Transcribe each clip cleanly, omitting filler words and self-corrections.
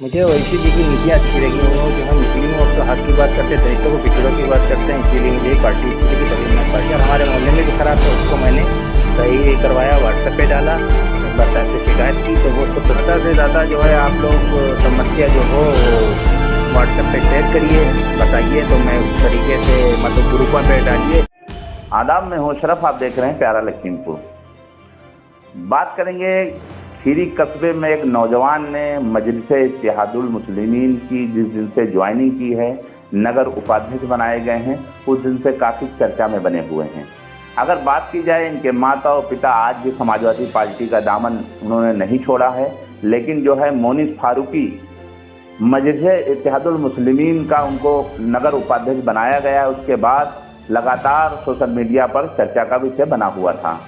मुझे ओवैसी जी की नीतियाँ अच्छी लगी। वो जो है मुस्लिमों और हक की बात करते हैं, दलितों को पिछड़ों की बात करते हैं, इसीलिए मुझे ये पार्टी अच्छी लगी। तभी मैं पार्टी, और हमारे मोहल्ले में भी खराब था, उसको मैंने सही करवाया, व्हाट्सएप पे डाला, बता से शिकायत की, तो वो 70 से ज़्यादा जो है आप लोग समस्या जो हो व्हाट्सएप पे शेयर करिए, बताइए, तो मैं उस तरीके से मतलब ग्रुपों पे डालिए। आदाब में हूँ शरफ, आप देख रहे हैं प्यारा लखीमपुर। बात करेंगे खीरी कस्बे में एक नौजवान ने मजलिस इत्तेहादुल मुस्लिमीन की जिस दिन से ज्वाइनिंग की है, नगर उपाध्यक्ष बनाए गए हैं, उस दिन से काफ़ी चर्चा में बने हुए हैं। अगर बात की जाए, इनके माता और पिता आज भी समाजवादी पार्टी का दामन उन्होंने नहीं छोड़ा है, लेकिन जो है मोनिस फारूकी मजलिस इत्तेहादुल मुस्लिमीन का उनको नगर उपाध्यक्ष बनाया गया। उसके बाद लगातार सोशल मीडिया पर चर्चा का विषय बना हुआ था।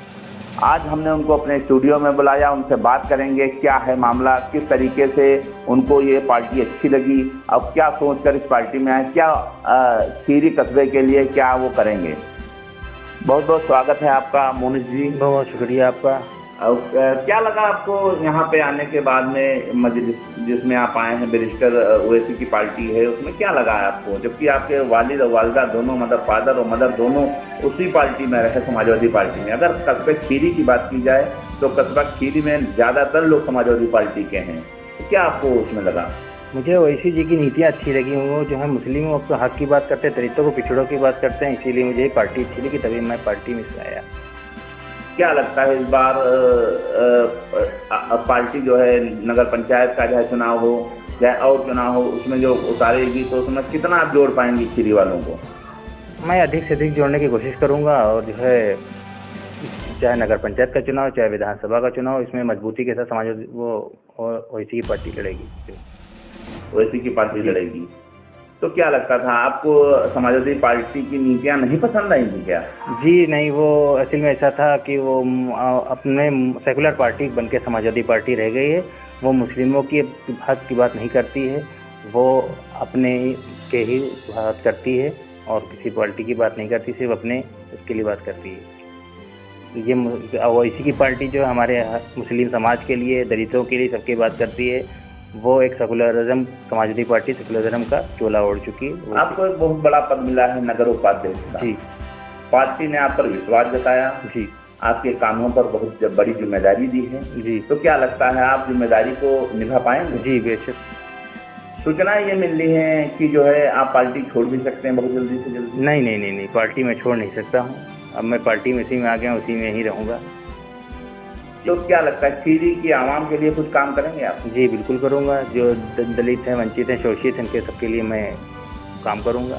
आज हमने उनको अपने स्टूडियो में बुलाया, उनसे बात करेंगे क्या है मामला, किस तरीके से उनको ये पार्टी अच्छी लगी, अब क्या सोचकर इस पार्टी में आए, क्या खीरी कस्बे के लिए क्या वो करेंगे। बहुत बहुत स्वागत है आपका मोनिस जी। बहुत बहुत शुक्रिया आपका। और क्या लगा आपको यहाँ पे आने के बाद में, मजलिस जिसमें आप आए हैं, बैरिस्टर ओवैसी की पार्टी है, उसमें क्या लगा है आपको, जबकि आपके वालिद और वालिदा दोनों, मतलब फादर और मदर दोनों उसी पार्टी में रहे, समाजवादी पार्टी में। अगर कस्बे खीरी की बात की जाए तो कस्बा खीरी में ज़्यादातर लोग समाजवादी पार्टी के हैं, तो क्या आपको उसमें लगा? मुझे ओवैसी जी की नीतियाँ अच्छी लगी। वो जो है मुस्लिमों और हक की बात करते हैं, दलितों को पिछड़ों की बात करते हैं, इसीलिए मुझे ये पार्टी अच्छी लगी। तभी मैं पार्टी में आया। क्या लगता है इस बार पार्टी जो है नगर पंचायत का चाहे चुनाव हो चाहे और चुनाव हो, उसमें जो उतारेगी, तो उसमें कितना आप जोड़ पाएंगी खीरी वालों को? मैं अधिक से अधिक जोड़ने की कोशिश करूंगा, और जो है चाहे नगर पंचायत का चुनाव चाहे विधानसभा का चुनाव, इसमें मजबूती के साथ समाज वो ओवैसी की पार्टी लड़ेगी। ओवैसी की पार्टी लड़ेगी। तो क्या लगता था आपको, समाजवादी पार्टी की नीतियां नहीं पसंद आई थी क्या? जी नहीं, वो असल में ऐसा था कि वो अपने सेकुलर पार्टी बनके समाजवादी पार्टी रह गई है। वो मुस्लिमों की हक की बात नहीं करती है, वो अपने के ही बात करती है और किसी पार्टी की बात नहीं करती, सिर्फ अपने उसके लिए बात करती है। ये ओवैसी की पार्टी जो हमारे मुस्लिम समाज के लिए, दलितों के लिए, सबकी बात करती है। वो एक सेकुलरिज्म, समाजवादी पार्टी सेकुलरिज्म का चोला ओढ़ चुकी है। आपको एक बहुत बड़ा पद मिला है, नगर उपाध्यक्ष का। जी। पार्टी ने आप पर विश्वास जताया। जी। आपके कामों पर बहुत बड़ी जिम्मेदारी दी है। जी। तो क्या लगता है आप जिम्मेदारी को निभा पाएंगे? जी बेशक। सूचना ये मिल रही है कि जो है आप पार्टी छोड़ भी सकते हैं बहुत जल्दी से जल्दी। नहीं नहीं नहीं नहीं, पार्टी में छोड़ नहीं सकता हूँ। अब मैं पार्टी में इसी में आ गया, उसी में ही रहूँगा। तो क्या लगता है खीरी की आवाम के लिए कुछ काम करेंगे आप? जी बिल्कुल करूँगा। जो दलित हैं, वंचित हैं, शोषित हैं, इनके सबके लिए मैं काम करूँगा।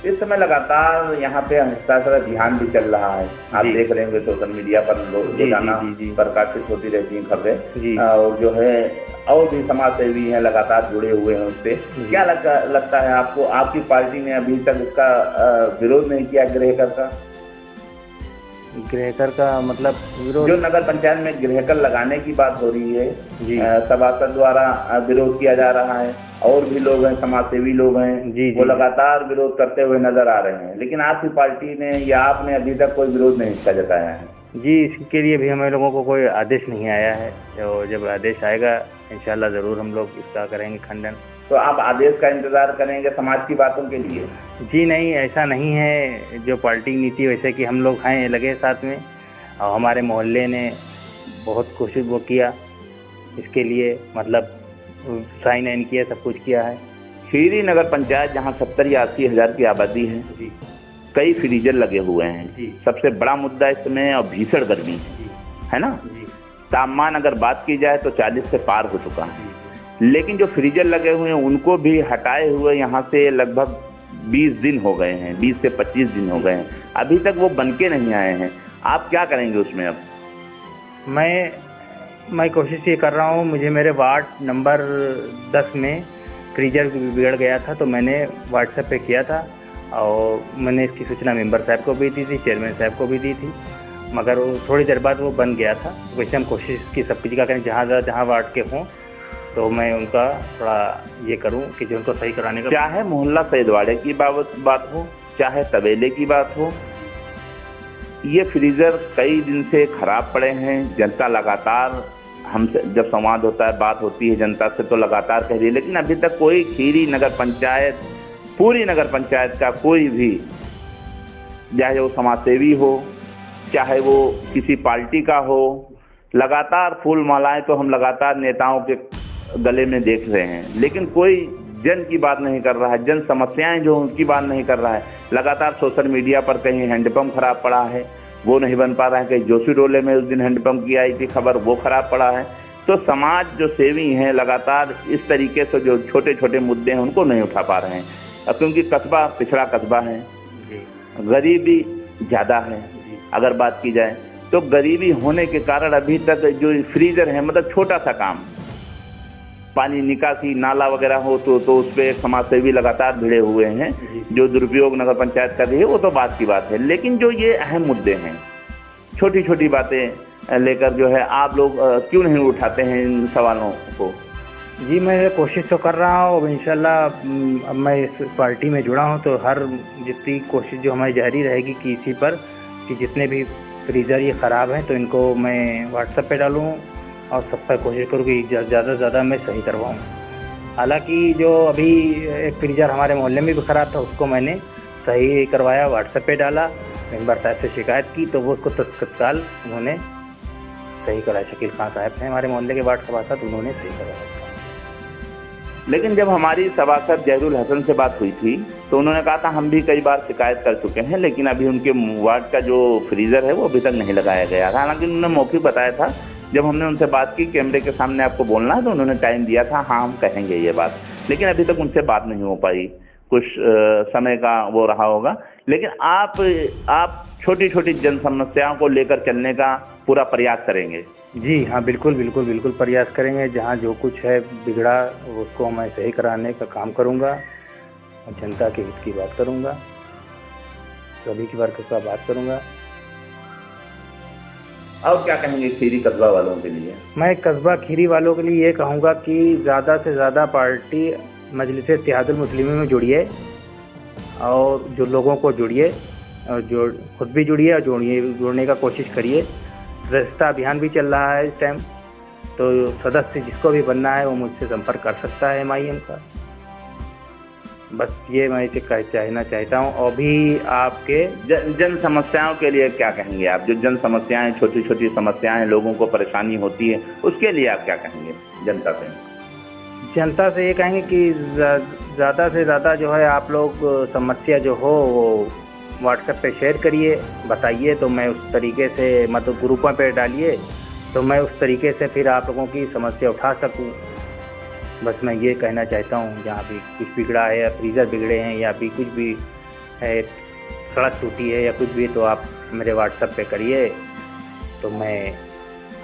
इस समय लगातार यहाँ पे हस्ताक्षर ध्यान भी चल रहा है, आप देख रहे होंगे सोशल मीडिया पर रोजाना प्रकाशित होती रहती हैं खबरें, और जो है और भी समाज सेवी हैं लगातार जुड़े हुए हैं उससे। क्या लगता है आपको, आपकी पार्टी ने अभी तक इसका विरोध नहीं किया? गृहकर का मतलब विरोध, जो नगर पंचायत में गृहकर लगाने की बात हो रही है, सभासद द्वारा विरोध किया जा रहा है, और भी लोग हैं, समाज सेवी लोग हैं, वो लगातार विरोध करते हुए नजर आ रहे हैं, लेकिन आपकी पार्टी ने या आपने अभी तक कोई विरोध नहीं इसका जताया है? जी, इसके लिए भी हमें लोगों को कोई आदेश नहीं आया है। तो जब आदेश आएगा इंशाल्लाह ज़रूर हम लोग इसका करेंगे खंडन। तो आप आदेश का इंतजार करेंगे समाज की बातों के लिए? जी नहीं, ऐसा नहीं है। जो पार्टी नीति वैसे कि हम लोग हैं लगे साथ में, और हमारे मोहल्ले ने बहुत कोशिश वो किया इसके लिए, मतलब साइन इन किया, सब कुछ किया है। खीरी नगर पंचायत जहाँ 70 या 80 हज़ार की आबादी है, कई फ्रीजर लगे हुए हैं। सबसे बड़ा मुद्दा इस समय और भीषण गर्मी है ना। तापमान अगर बात की जाए तो 40 से पार हो चुका है, लेकिन जो फ्रीजर लगे हुए हैं उनको भी हटाए हुए यहाँ से लगभग 20 दिन हो गए हैं, 20 से 25 दिन हो गए हैं, अभी तक वो बन के नहीं आए हैं। आप क्या करेंगे उसमें अब? मैं कोशिश ये कर रहा हूँ, मुझे मेरे वार्ड नंबर 10 में फ्रीजर बिगड़ गया था, तो मैंने व्हाट्सएप पे किया था, और मैंने इसकी सूचना मेंबर साहब को भी दी थी, चेयरमैन साहब को भी दी थी, मगर वो थोड़ी देर बाद वो बन गया था। वैसे हम कोशिश की सब चीज़ का करें, जहाँ वार्ड के हों तो मैं उनका थोड़ा ये करूं कि जो उनको सही कराने का, चाहे मोहल्ला सैदवाड़े की बात हो, चाहे तबेले की बात हो, ये फ्रीज़र कई दिन से ख़राब पड़े हैं। जनता लगातार हमसे जब संवाद होता है, बात होती है जनता से, तो लगातार कह रही है, लेकिन अभी तक कोई खीरी नगर पंचायत, पूरी नगर पंचायत का कोई भी, चाहे वो समाजसेवी हो, चाहे वो किसी पार्टी का हो, लगातार फूल मालाएं तो हम लगातार नेताओं के गले में देख रहे हैं, लेकिन कोई जन की बात नहीं कर रहा है, जन समस्याएं जो उनकी बात नहीं कर रहा है। लगातार सोशल मीडिया पर कहीं हैंडपंप खराब पड़ा है, वो नहीं बन पा रहा है, कहीं जोशी डोले में उस दिन हैंडपंप की आई थी खबर, वो खराब पड़ा है। तो समाज जो सेवी हैं लगातार इस तरीके से जो छोटे छोटे मुद्दे हैं उनको नहीं उठा पा रहे हैं, क्योंकि कस्बा पिछड़ा कस्बा है, गरीबी ज़्यादा है। अगर बात की जाए तो गरीबी होने के कारण अभी तक जो फ्रीजर है, मतलब छोटा सा काम, पानी निकासी नाला वगैरह हो तो उस पर एक समाज सेवी लगातार भिड़े हुए हैं, जो दुरुपयोग नगर पंचायत कर रही है, वो तो बात की बात है। लेकिन जो ये अहम मुद्दे हैं, छोटी छोटी बातें लेकर जो है आप लोग क्यों नहीं उठाते हैं इन सवालों को? जी, मैं कोशिश तो कर रहा हूँ। अब इंशाल्लाह अब मैं इस पार्टी में जुड़ा हूँ तो हर जितनी कोशिश जो हमारी जारी रहेगी कि इसी पर, कि जितने भी फ्रीज़र ये ख़राब हैं तो इनको मैं व्हाट्सएप पे डालूँ और सब पर कोशिश करूँ कि ज़्यादा से ज़्यादा मैं सही करवाऊँ। हालांकि जो अभी एक फ्रीज़र हमारे मोहल्ले में भी ख़राब था, उसको मैंने सही करवाया, व्हाट्सएप पे डाला, मेंबर साहब से शिकायत की तो वो उसको तत्काल उन्होंने सही कराया। शकील खान साहब हैं हमारे मोहल्ले के वार्ड सभासद, उन्होंने सही कराया। लेकिन जब हमारी सभासद जहरुल हसन से बात हुई थी तो उन्होंने कहा था हम भी कई बार शिकायत कर चुके हैं, लेकिन अभी उनके वार्ड का जो फ्रीज़र है वो अभी तक नहीं लगाया गया था। हालांकि उन्होंने मौखिक बताया था, जब हमने उनसे बात की कैमरे के सामने आपको बोलना है, तो उन्होंने टाइम दिया था, हाँ हम कहेंगे ये बात, लेकिन अभी तक उनसे बात नहीं हो पाई, कुछ समय का वो रहा होगा। लेकिन आप छोटी छोटी जन समस्याओं को लेकर चलने का पूरा प्रयास करेंगे? जी हाँ, बिल्कुल बिल्कुल बिल्कुल प्रयास करेंगे। जहाँ जो कुछ है बिगड़ा उसको मैं सही कराने का काम करूँगा और जनता के हित की बात करूँगा, सभी की वर्ग का बात करूँगा। और क्या कहेंगे खीरी कस्बा वालों के लिए? मैं कस्बा खीरी वालों के लिए ये कहूँगा कि ज़्यादा से ज़्यादा पार्टी मजलिस इत्तेहादुल मुस्लिमीन में जुड़िए और जो लोगों को जुड़िए और जो खुद भी जुड़िए और जोड़ने का कोशिश करिए। सदस्यता अभियान भी चल रहा है इस टाइम, तो सदस्य जिसको भी बनना है वो मुझसे संपर्क कर सकता है MIM का। बस ये मैं इसे कहना चाहता हूँ। और भी आपके जन समस्याओं के लिए क्या कहेंगे आप? जो जन समस्याएं, छोटी छोटी समस्याएं लोगों को परेशानी होती है, उसके लिए आप क्या कहेंगे जनता से? जनता से ये कहेंगे कि ज़्यादा से ज़्यादा जो है आप लोग समस्या जो हो वो व्हाट्सएप पे शेयर करिए, बताइए, तो मैं उस तरीके से, मतलब ग्रुपों पे डालिए तो मैं उस तरीके से फिर आप लोगों की समस्या उठा सकूं। बस मैं ये कहना चाहता हूँ, जहाँ भी कुछ बिगड़ा है या फ्रीज़र बिगड़े हैं या भी कुछ भी है, सड़क टूटी है या कुछ भी, तो आप मेरे व्हाट्सएप पे करिए तो मैं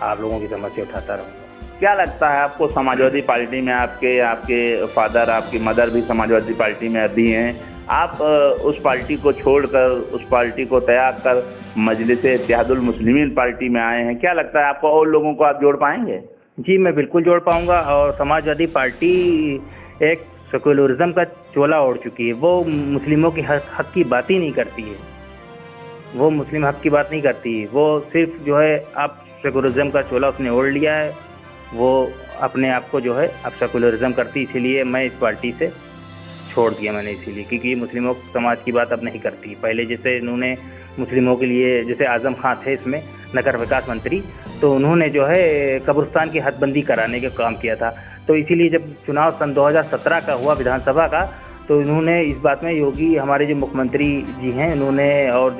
आप लोगों की समस्या उठाता रहूँगा। क्या लगता है आपको, समाजवादी पार्टी में आपके फादर, आपकी मदर भी समाजवादी पार्टी में अभी हैं, आप उस पार्टी को छोड़कर, उस पार्टी को त्याग कर मजलिस इत्तेहादुल मुस्लिमीन पार्टी में आए हैं, क्या लगता है आपको और लोगों को आप जोड़ पाएंगे? जी, मैं बिल्कुल जोड़ पाऊंगा। और समाजवादी पार्टी एक सेकुलरिज्म का चोला ओढ़ चुकी है, वो मुस्लिमों की हक की बात ही नहीं करती है, वो मुस्लिम हक की बात नहीं करती है, वो सिर्फ जो है अब सेकुलरिज्म का चोला उसने ओढ़ लिया है, वो अपने आप को जो है अब सेकुलरिज्म करती। इसीलिए मैं इस पार्टी से छोड़ दिया मैंने, इसीलिए क्योंकि मुस्लिमों समाज की बात अब नहीं करती। पहले जैसे इन्होंने मुस्लिमों के लिए, जैसे आज़म खां थे इसमें नगर विकास मंत्री, तो उन्होंने जो है कब्रिस्तान की हदबंदी कराने का काम किया था। तो इसीलिए जब चुनाव सन 2017 का हुआ विधानसभा का, तो इन्होंने इस बात में, योगी हमारे जो मुख्यमंत्री जी हैं, इन्होंने और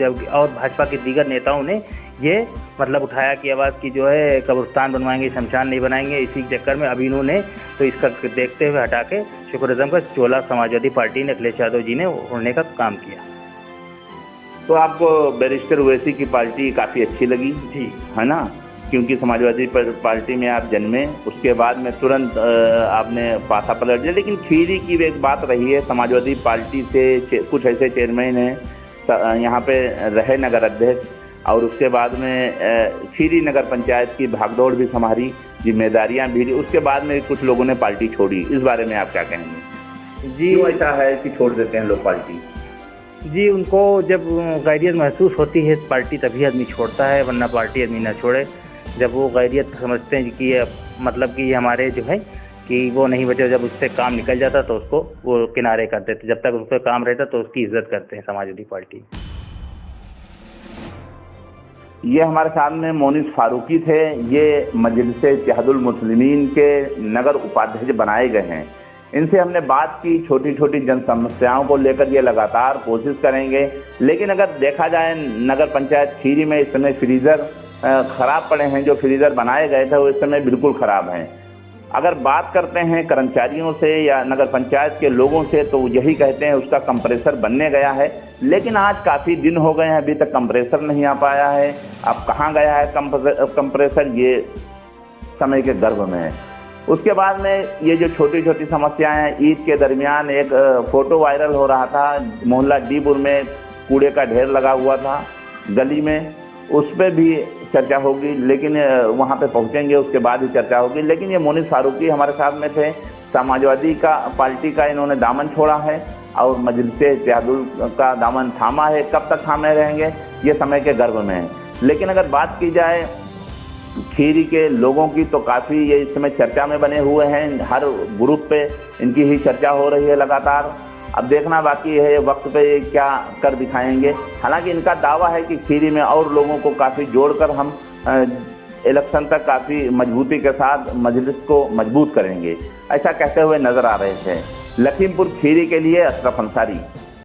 भाजपा के दीगर नेताओं ने ये मतलब उठाया कि आवाज़ की जो है कब्रिस्तान बनवाएंगे, शमशान नहीं बनाएंगे। इसी चक्कर में अभी इन्होंने तो इसका देखते हुए हटा के सेकुलरिज्म का चोला समाजवादी पार्टी ने, अखिलेश यादव जी ने उड़ने का काम किया। तो आपको बैरिस्टर ओवैसी की पार्टी काफ़ी अच्छी लगी? जी, है ना, क्योंकि समाजवादी पार्टी में आप जन्मे, उसके बाद में तुरंत आपने पासा पलट दिया। लेकिन खीरी की एक बात रही है, समाजवादी पार्टी से कुछ ऐसे चेयरमैन हैं यहाँ पे रहे नगर अध्यक्ष, और उसके बाद में खीरी नगर पंचायत की भागदौड़ भी संभाली, जिम्मेदारियां भी ली, उसके बाद में कुछ लोगों ने पार्टी छोड़ी। इस बारे में आप क्या कहेंगे? जी, क्यों ऐसा है कि छोड़ देते हैं लोग पार्टी? जी, उनको जब गैरियत महसूस होती है पार्टी, तभी आदमी छोड़ता है, वरना पार्टी आदमी ना छोड़े। जब वो गैरियत समझते हैं कि ये मतलब कि ये हमारे जो है कि वो नहीं बचे, जब उससे काम निकल जाता तो उसको वो किनारे कर देते, जब तक उसका काम रहता तो उसकी इज्जत करते हैं समाजवादी पार्टी। ये हमारे सामने मोनिस फारूकी थे, ये मजलिस इत्तेहादुल मुस्लिमीन के नगर उपाध्यक्ष बनाए गए हैं। इनसे हमने बात की, छोटी छोटी जन समस्याओं को लेकर ये लगातार कोशिश करेंगे। लेकिन अगर देखा जाए नगर पंचायत खीरी में इस समय फ्रीज़र ख़राब पड़े हैं, जो फ्रीज़र बनाए गए थे वो इस समय बिल्कुल ख़राब हैं। अगर बात करते हैं कर्मचारियों से या नगर पंचायत के लोगों से तो यही कहते हैं उसका कंप्रेसर बनने गया है, लेकिन आज काफ़ी दिन हो गए हैं, अभी तक कंप्रेसर नहीं आ पाया है। अब कहाँ गया है कंप्रेसर, ये समय के गर्भ में है। उसके बाद में ये जो छोटी छोटी समस्याएं हैं, ईद के दरमियान एक फ़ोटो वायरल हो रहा था, मोहल्ला डीपुर में कूड़े का ढेर लगा हुआ था गली में, उस पर भी चर्चा होगी, लेकिन वहाँ पे पहुँचेंगे उसके बाद ही चर्चा होगी। लेकिन ये मोनिस फारूकी हमारे साथ में थे, समाजवादी पार्टी का इन्होंने दामन छोड़ा है और मजलिस इत्तेहादुल का दामन थामा है। कब तक थामे रहेंगे ये समय के गर्भ में है। लेकिन अगर बात की जाए खीरी के लोगों की तो काफ़ी ये इस समय चर्चा में बने हुए हैं, हर ग्रुप पे इनकी ही चर्चा हो रही है लगातार। अब देखना बाकी है वक्त पे ये क्या कर दिखाएंगे। हालांकि इनका दावा है कि खीरी में और लोगों को काफ़ी जोड़कर हम इलेक्शन तक काफ़ी मजबूती के साथ मजलिस को मजबूत करेंगे, ऐसा कहते हुए नजर आ रहे थे। लखीमपुर खीरी के लिए अशरफ अंसारी।